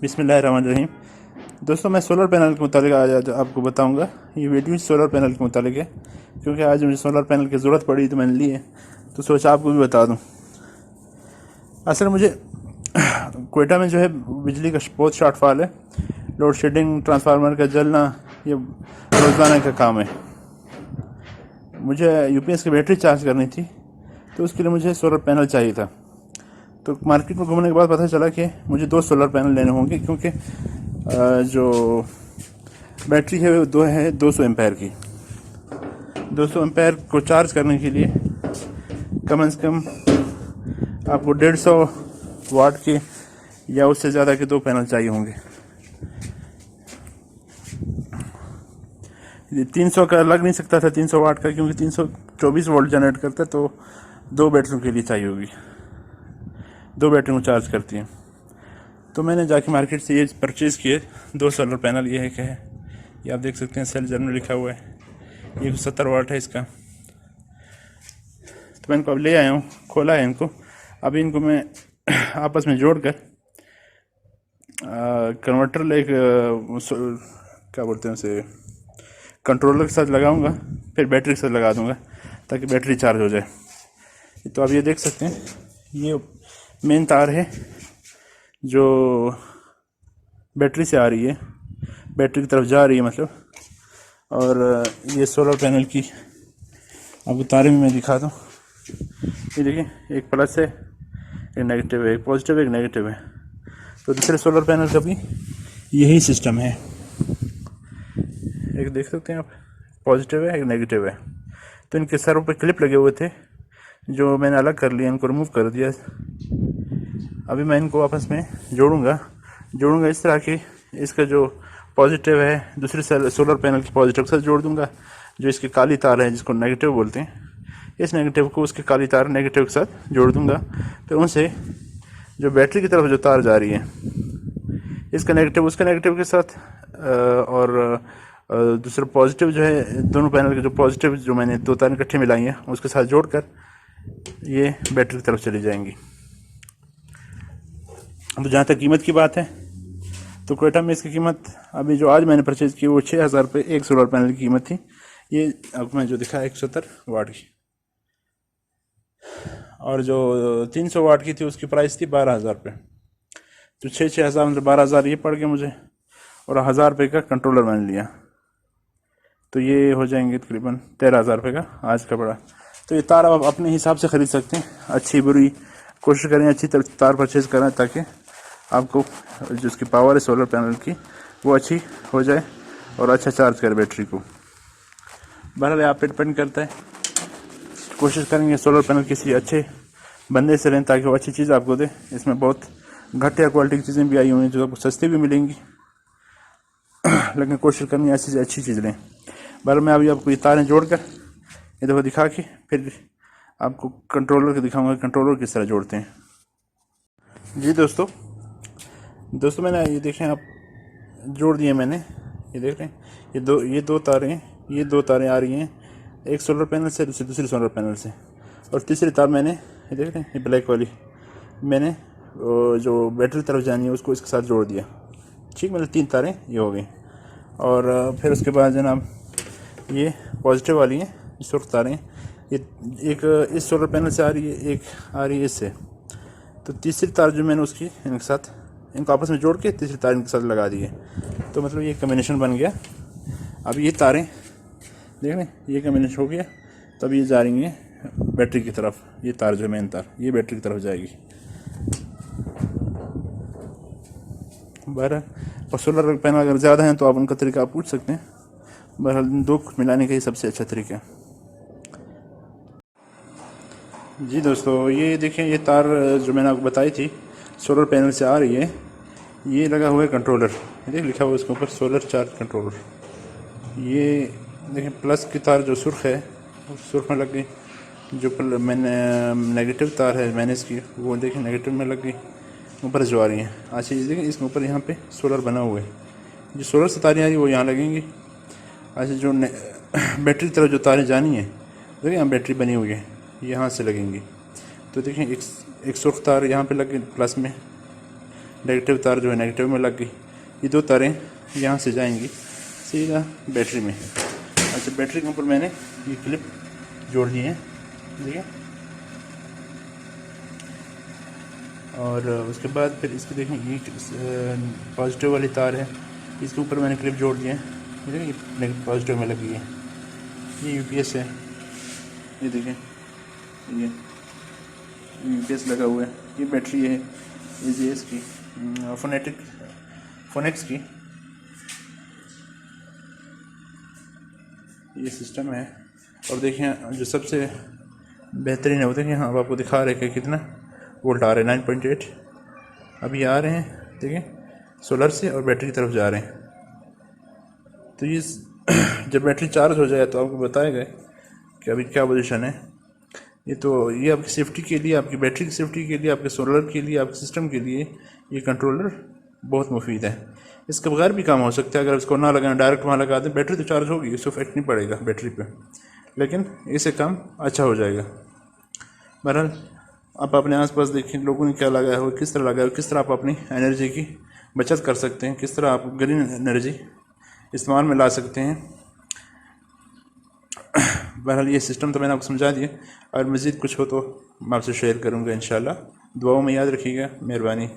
बिस्मिल्लाहिर्रहमानिर्रहीम। दोस्तों, मैं सोलर पैनल के मुतालिक आज आपको बताऊंगा। ये वीडियो सोलर पैनल के मुतालिक है, क्योंकि आज मुझे सोलर पैनल की ज़रूरत पड़ी तो मैंने ली है, तो सोचा आपको भी बता दूं। असल मुझे क्वेटा में जो है बिजली का बहुत शॉर्टफॉल है। लोड शेडिंग, ट्रांसफार्मर का जलना, ये रोज़ाना का काम है। मुझे यूपीएस की बैटरी चार्ज करनी थी, तो उसके लिए मुझे सोलर पैनल चाहिए था। तो मार्केट में घूमने के बाद पता चला कि मुझे 2 सोलर पैनल लेने होंगे, क्योंकि जो बैटरी है वो 200 एम्पेयर की। 200 एम्पेयर को चार्ज करने के लिए कम से कम आपको 150 वाट के या उससे ज़्यादा के 2 पैनल चाहिए होंगे। 300 का लग नहीं सकता था, 300 वाट का, क्योंकि 324 वोल्ट जनरेट करता है, तो 2 बैटरियों के लिए चाहिए होगी। 2 बैटरियों को चार्ज करती हैं। तो मैंने जाके मार्केट से ये परचेज़ किए 2 सोलर पैनल। ये है क्या है, ये आप देख सकते हैं, सेल जर्नल लिखा हुआ है। ये 70 वाट है इसका। तो मैं इनको अब ले आया हूँ, खोला है इनको। अभी इनको मैं आपस में जोड़कर कन्वर्टर एक क्या बोलते हैं उसे, कंट्रोलर के साथ लगाऊंगा, फिर बैटरी के साथ लगा दूंगा ताकि बैटरी चार्ज हो जाए। तो आप ये देख सकते हैं, ये मेन तार है जो बैटरी से आ रही है, बैटरी की तरफ जा रही है मतलब। और ये सोलर पैनल की आपको तारें भी मैं दिखा दूँ। ये देखिए, एक प्लस है, एक नेगेटिव है, एक पॉजिटिव है, एक नेगेटिव है। तो दूसरे सोलर पैनल का भी यही सिस्टम है। एक देख सकते हैं आप, पॉजिटिव है, एक नेगेटिव है। तो इनके सरों पे क्लिप लगे हुए थे, जो मैंने अलग कर लिया, इनको रिमूव कर दिया। अभी मैं इनको आपस में जोड़ूंगा इस तरह की। इसका जो पॉजिटिव है दूसरे सोलर पैनल के पॉजिटिव के साथ जोड़ दूंगा। जो इसकी काली तार है जिसको नेगेटिव बोलते हैं, इस नेगेटिव को उसकी काली तार नेगेटिव के साथ जोड़ दूंगा। फिर उनसे जो बैटरी की तरफ जो तार जा रही है, इसका नेगेटिव उसका नेगेटिव के साथ, और दूसरा पॉजिटिव जो है, दोनों पैनल के जो पॉजिटिव जो मैंने 2 तारें इकट्ठे मिलाई हैं उसके साथ जोड़कर ये बैटरी की तरफ चली जाएंगी। तो जहाँ तक कीमत की बात है, तो क्वेटा में इसकी कीमत अभी जो आज मैंने परचेज़ की वो 6000 रुपये एक सोलर पैनल की कीमत थी। ये आपको मैं जो दिखा 170 वाट की, और जो 300 वाट की थी उसकी प्राइस थी 12,000 रुपये। तो 6,000 मतलब 12,000 ये पड़ गया मुझे, और 1,000 रुपये का कंट्रोलर मैंने लिया, तो ये हो जाएंगे तकरीबन 13,000 रुपये का आज का पड़ा। तो ये तार आप अपने हिसाब से ख़रीद सकते हैं। अच्छी बुरी कोशिश करें, अच्छी तार परचेज़ करें, ताकि आपको जो उसकी पावर है सोलर पैनल की वो अच्छी हो जाए और अच्छा चार्ज करे बैटरी को। बहरहाल आप पे डिपेंड करता है। कोशिश करेंगे सोलर पैनल किसी अच्छे बंदे से लें, ताकि वो अच्छी चीज़ आपको दे। इसमें बहुत घटिया क्वालिटी की चीज़ें भी आई हुई हैं जो आपको सस्ती भी मिलेंगी, लेकिन कोशिश करनी है अच्छी चीज़ लें। बहरहाल मैं अभी आपको ये तारें जोड़कर ये देखो दिखा के फिर आपको कंट्रोलर को दिखाऊंगा, कंट्रोलर किस तरह जोड़ते हैं। जी दोस्तों मैंने ये देखें, आप जोड़ दिए मैंने। ये देख रहे हैं, ये दो तारें आ रही हैं, एक सोलर पैनल से दूसरी सोलर पैनल से, और तीसरी तार मैंने ये देख रहे हैं, ये ब्लैक वाली मैंने जो बैटरी तरफ जानी है उसको इसके साथ जोड़ दिया। ठीक, मतलब 3 तारें ये हो गई। और फिर उसके बाद जनाब ये पॉजिटिव वाली हैं, सुर्ख तारें, ये एक इस सोलर पैनल से आ रही है, एक आ रही है इससे। तो तीसरी तार जो मैंने उसकी इनके साथ, इनको आपस में जोड़ के तीसरी तार इनके साथ लगा दी है। तो मतलब ये कम्बिनेशन बन गया। अब ये तारें देख रहे हैं, ये कम्बिनेशन हो गया। तब ये जा रही हैं बैटरी की तरफ। ये तार जो मेन तार ये बैटरी की तरफ जाएगी। बहरहाल, और सोलर पैनल अगर ज़्यादा हैं तो आप उनका तरीका आप पूछ सकते हैं। बहरहाल इन 2 को मिलाने का ही सबसे अच्छा तरीका है। जी दोस्तों, ये देखें, ये तार जो मैंने आपको बताई थी सोलर पैनल से आ रही है, ये लगा हुआ है कंट्रोलर। देख, लिखा हुआ है इसके ऊपर सोलर चार्ज कंट्रोलर। ये देखें, प्लस की तार जो सुर्ख है उस सुर्ख में लग गई। जो मैंने नेगेटिव तार है मैंने इसकी, वो देखें नेगेटिव में लग गई, ऊपर जो आ रही हैं। अच्छा ये देखें, इसके ऊपर यहाँ पे सोलर बना हुआ है। जो सोलर से तारें आ रही है वो यहाँ लगेंगी। अच्छा, जो बैटरी की तरफ जो तारें जानी है, देखिए यहाँ बैटरी बनी हुई है, यहाँ से लगेंगी। तो देखिए एक सुर्ख तार यहाँ पे लगे प्लस में, नेगेटिव तार जो है नेगेटिव में लग गई। ये 2 तारें यहाँ से जाएंगी सीधा बैटरी में। अच्छा, बैटरी के ऊपर मैंने ये क्लिप जोड़ दी है, ठीक है। और उसके बाद फिर इसके देखें, ये पॉजिटिव वाली तार है, इसके ऊपर मैंने क्लिप जोड़ दी है, ठीक है। ये पॉजिटिव में लगी है। ये यूपीएस है, ये देखें, ये यूपीएस लगा हुआ है। ये बैटरी है एजीएस की, फोनेक्स की। ये सिस्टम है। और देखें जो सबसे बेहतरीन है वो देखें, हाँ अब आपको दिखा रहे हैं कि कितना वोल्ट आ रहे हैं, 9.8 अभी आ रहे हैं, देखें, सोलर से और बैटरी की तरफ जा रहे हैं। तो ये जब बैटरी चार्ज हो जाए तो आपको बताएगा कि अभी क्या पोजीशन है। ये आपकी सेफ्टी के लिए, आपकी बैटरी की सेफ्टी के लिए, आपके सोलर के लिए, आपके सिस्टम के लिए ये कंट्रोलर बहुत मुफीद है। इसके बगैर भी काम हो सकता है, अगर इसको ना लगाएं, डायरेक्ट वहाँ लगा दें, बैटरी तो चार्ज होगी, उसको इफेक्ट नहीं पड़ेगा बैटरी पे, लेकिन इससे काम अच्छा हो जाएगा। बहरहाल आप अपने आसपास देखें लोगों ने क्या लगाया हो, किस तरह लगाया हो, किस तरह आप अपनी एनर्जी की बचत कर सकते हैं, किस तरह आप ग्रीन एनर्जी इस्तेमाल में ला सकते हैं। बहरहाल ये सिस्टम तो मैंने आपको समझा दिया, और मज़ीद कुछ हो तो मैं आपसे शेयर करूँगा इंशाल्लाह। दुआओं में याद रखिएगा। मेहरबानी।